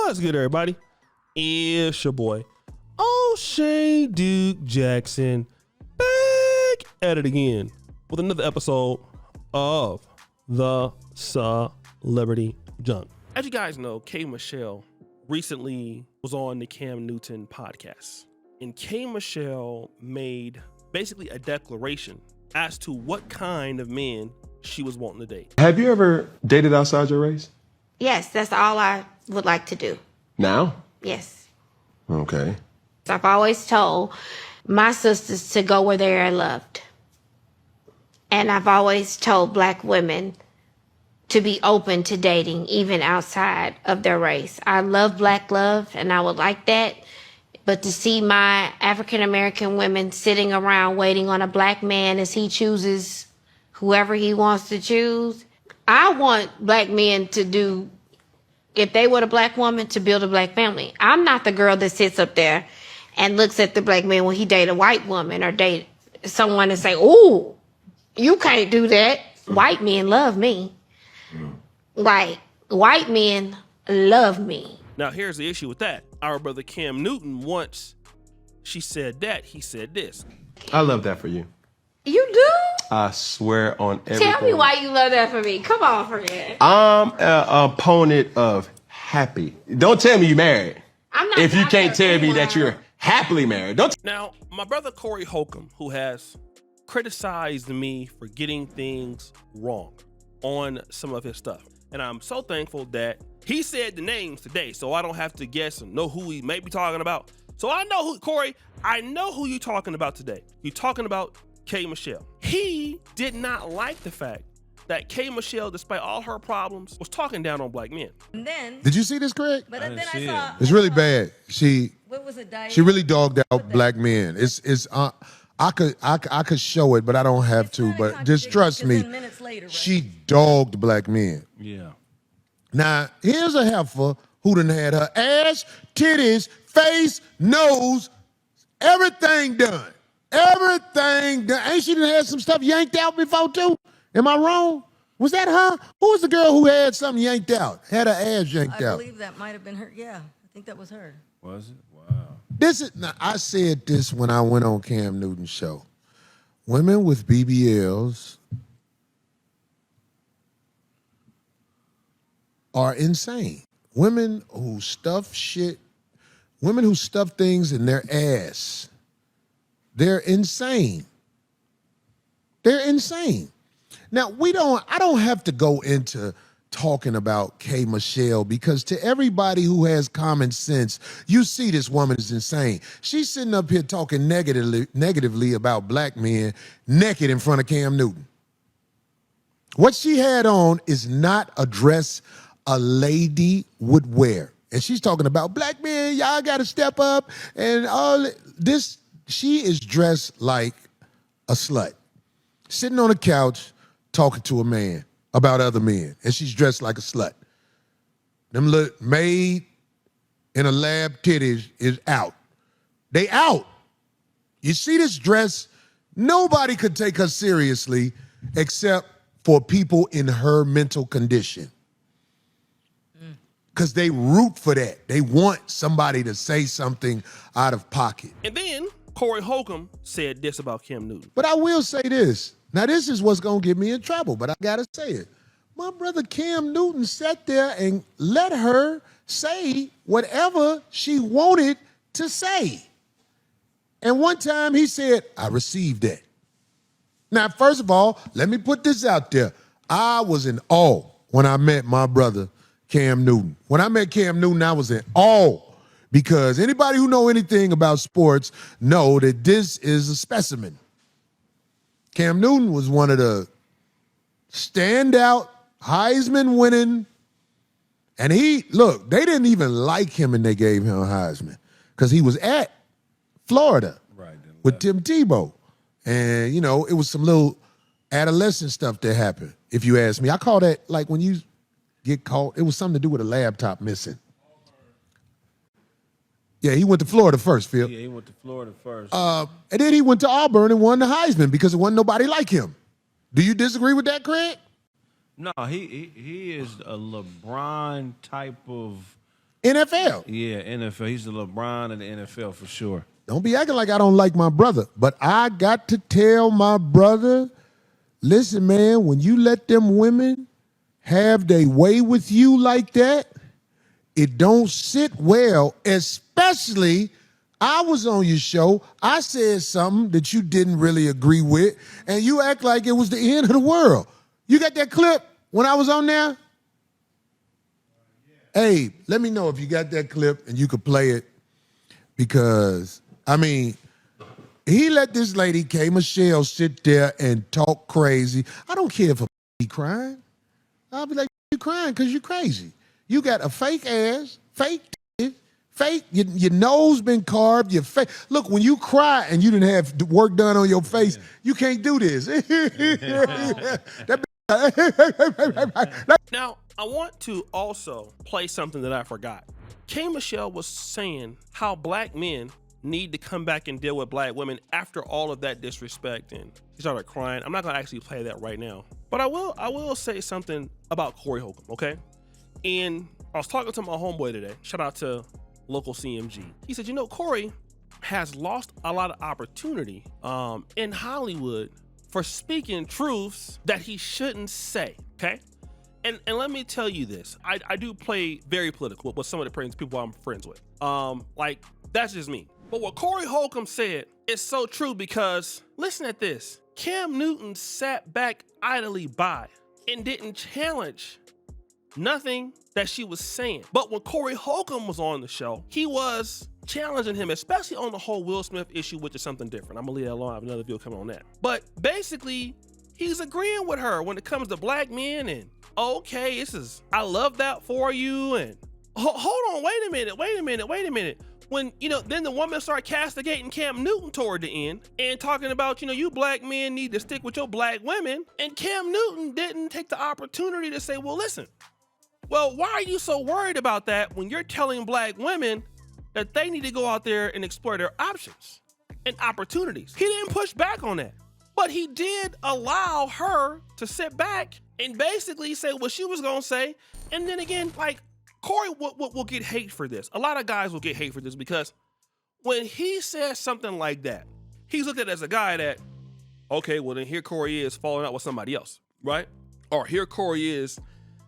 What's good, everybody? It's your boy, O'Shea Duke Jackson, back at it again with another episode of the Celebrity Junk. As you guys know, K. Michelle recently was on the Cam Newton podcast, and K. Michelle made basically a declaration as to what kind of men she was wanting to date. Have you ever dated outside your race? Yes, that's all I would like to do. Now? Yes. Okay. I've always told my sisters to go where they are loved. And I've always told black women to be open to dating, even outside of their race. I love black love, and I would like that. But to see my African-American women sitting around waiting on a black man as he chooses whoever he wants to choose, I want black men to do, if they were a black woman, to build a black family. I'm not the girl that sits up there and looks at the black man when he date a white woman or date someone and say, "Ooh, you can't do that." White men love me. Like, white men love me. Now, here's the issue with that. Our brother Cam Newton, once she said that, he said this. I love that for you. You do? I swear on everything. Tell me why you love that for me. Come on, friend. I'm an opponent of happy. Don't tell me you married. I'm not. If you can't tell me that you're happily married. Don't. Now, my brother Corey Holcomb, who has criticized me for getting things wrong on some of his stuff. And I'm so thankful that he said the names today, so I don't have to guess and know who he may be talking about. So I know who, Corey, I know who you're talking about today. You're talking about K. Michelle. He did not like the fact that K. Michelle, despite all her problems, was talking down on black men. And then, Did you see this, Craig? but then I saw. It's really bad. What was it? She really dogged out black men. I could show it, but I don't have to. But just trust me, Later, right? she dogged black men. Yeah. Now here's a heifer who done had her ass, titties, face, nose, everything done. Everything done. Ain't she done had some stuff yanked out before too? Am I wrong? Was that her? Who was the girl who had something yanked out? Had her ass yanked I out. believe that might have been her. Yeah, I think that was her. Was it? Wow. Now, I said this when I went on Cam Newton's show. Women with BBLs are insane. Women who stuff things in their ass, they're insane. They're insane. Now, I don't have to go into talking about K. Michelle because to everybody who has common sense, you see this woman is insane. She's sitting up here talking negatively about black men naked in front of Cam Newton. What she had on is not a dress a lady would wear. And she's talking about black men, y'all got to step up and all this. She is dressed like a slut, sitting on a couch talking to a man about other men, and she's dressed like a slut. Them little maid in a lab titties is out. They out. You see this dress? Nobody could take her seriously except for people in her mental condition. Because they root for that. They want somebody to say something out of pocket. And then Corey Holcomb said this about Cam Newton. But I will say this. Now, this is what's going to get me in trouble, but I got to say it. My brother Cam Newton sat there and let her say whatever she wanted to say. And one time he said, I received that. Now, first of all, let me put this out there. I was in awe when I met my brother Cam Newton. When I met Cam Newton, I was in awe because anybody who know anything about sports know that this is a specimen. Cam Newton was one of the standout Heisman winning, and they didn't even like him and they gave him a Heisman because he was at Florida with Tim Tebow. And, it was some little adolescent stuff that happened, if you ask me. I call that like when you get caught, it was something to do with a laptop missing. Yeah, he went to Florida first, Phil. Yeah, he went to Florida first. And then he went to Auburn and won the Heisman because there wasn't nobody like him. Do you disagree with that, Craig? No, he is a LeBron type of NFL. Yeah, NFL. He's the LeBron of the NFL for sure. Don't be acting like I don't like my brother. But I got to tell my brother, listen, man, when you let them women have their way with you like that, it don't sit well, especially I was on your show. I said something that you didn't really agree with, and you act like it was the end of the world. You got that clip when I was on there? Hey, let me know if you got that clip and you could play it, because, I mean, he let this lady, K. Michelle, sit there and talk crazy. I don't care if a be crying. I'll be like, you crying because you crazy. You got a fake ass, fake titties, fake, your nose been carved, your face. Look, when you cry and you didn't have work done on your face, you can't do this. Now, I want to also play something that I forgot. K. Michelle was saying how black men need to come back and deal with black women after all of that disrespect, and she started crying. I'm not gonna actually play that right now, but I will say something about Corey Holcomb, okay? And I was talking to my homeboy today. Shout out to local CMG. He said, you know, Corey has lost a lot of opportunity in Hollywood for speaking truths that he shouldn't say, okay? And let me tell you this. I do play very political with some of the people I'm friends with. Like, that's just me. But what Corey Holcomb said is so true, because listen at this. Cam Newton sat back idly by and didn't challenge nothing that she was saying. But when Corey Holcomb was on the show, he was challenging him, especially on the whole Will Smith issue, which is something different. I'm gonna leave that alone. I have another video coming on that. But basically, he's agreeing with her when it comes to black men, and okay, I love that for you, and hold on, wait a minute. When, you know, then the woman started castigating Cam Newton toward the end and talking about, you know, you black men need to stick with your black women. And Cam Newton didn't take the opportunity to say, well, listen, well, why are you so worried about that when you're telling black women that they need to go out there and explore their options and opportunities? He didn't push back on that, but he did allow her to sit back and basically say what she was gonna say. And then again, like, Corey will get hate for this. A lot of guys will get hate for this, because when he says something like that, he's looked at as a guy that, okay, well then here Corey is falling out with somebody else, right? Or here Corey is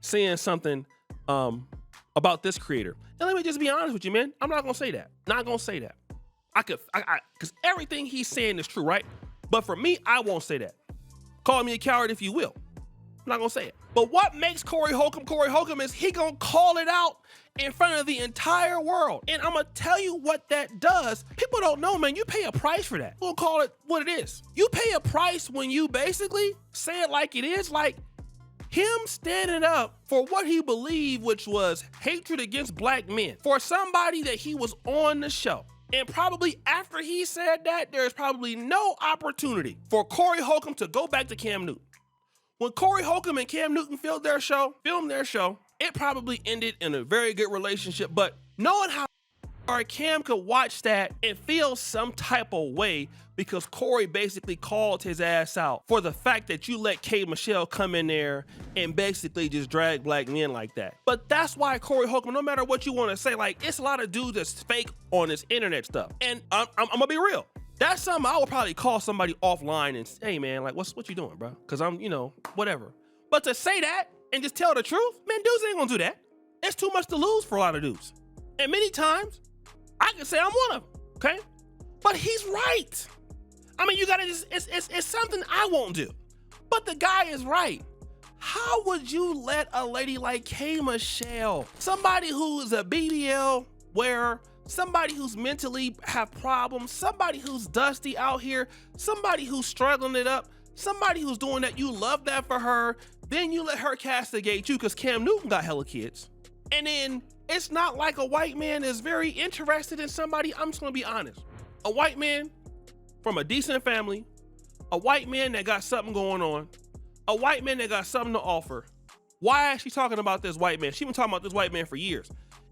saying something about this creator. And let me just be honest with you, man. I'm not gonna say that. Not gonna say that. Because everything he's saying is true, right? But for me, I won't say that. Call me a coward if you will. I'm not gonna say it. But what makes Corey Holcomb is he gonna call it out in front of the entire world. And I'm gonna tell you what that does. People don't know, man, you pay a price for that. We'll call it what it is. You pay a price when you basically say it like it is, like him standing up for what he believed, which was hatred against black men, for somebody that he was on the show. And probably after he said that, there's probably no opportunity for Corey Holcomb to go back to Cam Newton. When Corey Holcomb and Cam Newton filmed their show, it probably ended in a very good relationship. But knowing how Cam could watch that and feel some type of way, because Corey basically called his ass out for the fact that you let K. Michelle come in there and basically just drag black men like that. But that's why Corey Holcomb, no matter what you want to say, like, it's a lot of dudes that's fake on this internet stuff. And I'm gonna be real. That's something I would probably call somebody offline and say, hey man, like, what you doing, bro? Because I'm, you know, whatever. But to say that and just tell the truth, man, dudes ain't gonna do that. It's too much to lose for a lot of dudes. And many times, I can say I'm one of them, okay? But he's right. I mean, you gotta just, it's something I won't do. But the guy is right. How would you let a lady like K. Michelle, somebody who's a BBL wearer, somebody who's mentally have problems, somebody who's dusty out here, somebody who's struggling it up, somebody who's doing that, you love that for her, then you let her castigate you because Cam Newton got hella kids. And then it's not like a white man is very interested in somebody. I'm just gonna be honest. A white man from a decent family, a white man that got something going on, a white man that got something to offer. Why is she talking about this white man? She been talking about this white man for years.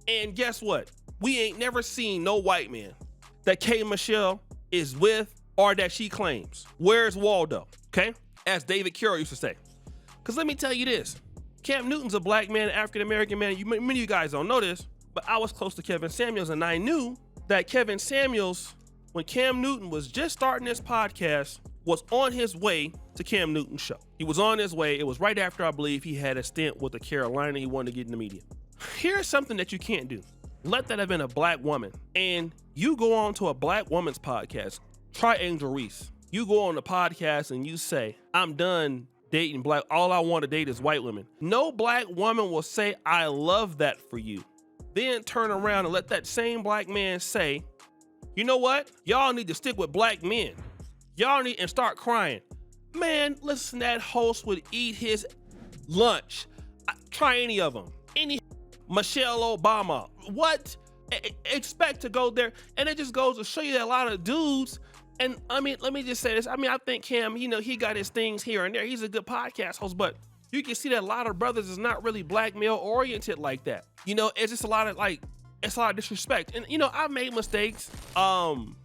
And guess what? We ain't never seen no white man that K. Michelle is with or that she claims. Where's Waldo? Okay? As David Carroll used to say. Because let me tell you this. Cam Newton's a black man, African-American man. Many of you guys don't know this, but I was close to Kevin Samuels, and I knew that Kevin Samuels, when Cam Newton was just starting this podcast, was on his way to Cam Newton's show. He was on his way. It was right after, I believe, he had a stint with the Carolina. He wanted to get in the media. Here's something that you can't do. Let that have been a black woman, and you go on to a black woman's podcast. Try Angel Reese. You go on the podcast and you say, I'm done dating black. All I want to date is white women. No black woman will say, I love that for you. Then turn around and let that same black man say, you know what? Y'all need to stick with black men. Y'all need and start crying. Man, listen, that host would eat his lunch. Try any of them. Any Michelle Obama. What? Expect to go there. And it just goes to show you that a lot of dudes, and I mean, let me just say this. I mean, I think Cam, he got his things here and there. He's a good podcast host, but you can see that a lot of brothers is not really black male oriented like that. It's just a lot of disrespect. And I've made mistakes on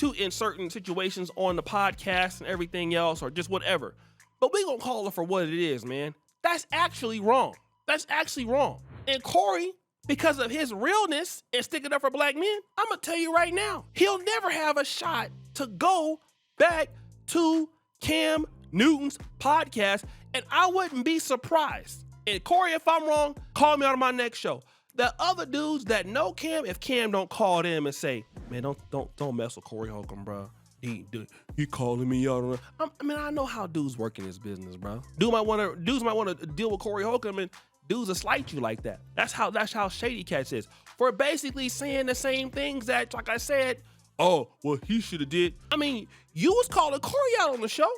in certain situations on the podcast and everything else, or just whatever. But we gonna call it for what it is, man. That's actually wrong. And Corey, because of his realness and sticking up for black men, I'm gonna tell you right now, he'll never have a shot to go back to Cam Newton's podcast, and I wouldn't be surprised. And Corey, if I'm wrong, call me on my next show. The other dudes that know Cam, if Cam don't call them and say, man, don't mess with Corey Holcomb, bro. He calling me out. I know how dudes work in this business, bro. Dudes might want to deal with Corey Holcomb, and dudes will slight you like that. That's how Shady Cats is. For basically saying the same things that, like I said, oh, well, he should have did. I mean, you was calling Corey out on the show.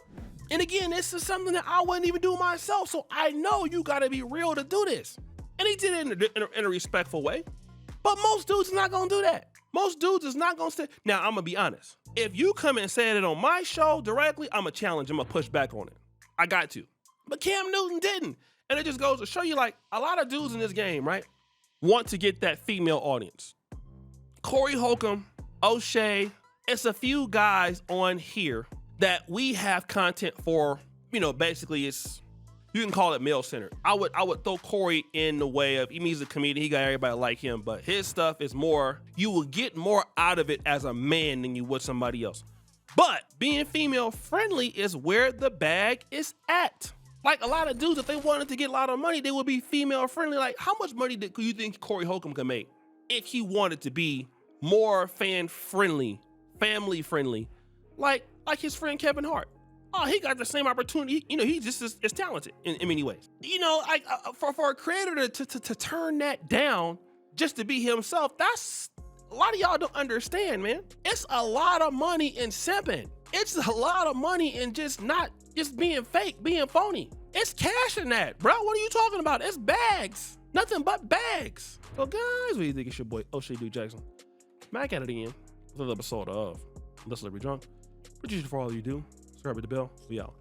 And again, this is something that I wouldn't even do myself. So I know you got to be real to do this. And he did it in a respectful way. But most dudes is not going to do that. Most dudes is not going to say. Now, I'm going to be honest. If you come and say it on my show directly, I'm going to challenge. I'm going to push back on it. I got to. But Cam Newton didn't. And it just goes to show you, like, a lot of dudes in this game, right, want to get that female audience. Corey Holcomb, O'Shea, it's a few guys on here that we have content for, basically it's, you can call it male-centered. I would throw Corey in the way of, he's a comedian, he got everybody like him, but his stuff is more, you will get more out of it as a man than you would somebody else. But being female-friendly is where the bag is at. Like a lot of dudes, if they wanted to get a lot of money, they would be female-friendly. Like, how much money do you think Corey Holcomb could make if he wanted to be more fan-friendly, family-friendly, like his friend Kevin Hart? Oh, he got the same opportunity. He just is talented in many ways. For a creator to turn that down just to be himself, that's a lot of y'all don't understand, man. It's a lot of money in simping. It's a lot of money in just being fake, being phony. It's cash in that, bro. What are you talking about? It's bags. Nothing but bags. So guys, what do you think? It's your boy, O'Shea Duke Jackson. Back at it again with another episode of Let's Let Be Drunk. Appreciate you for all you do. Subscribe to the bell. We out.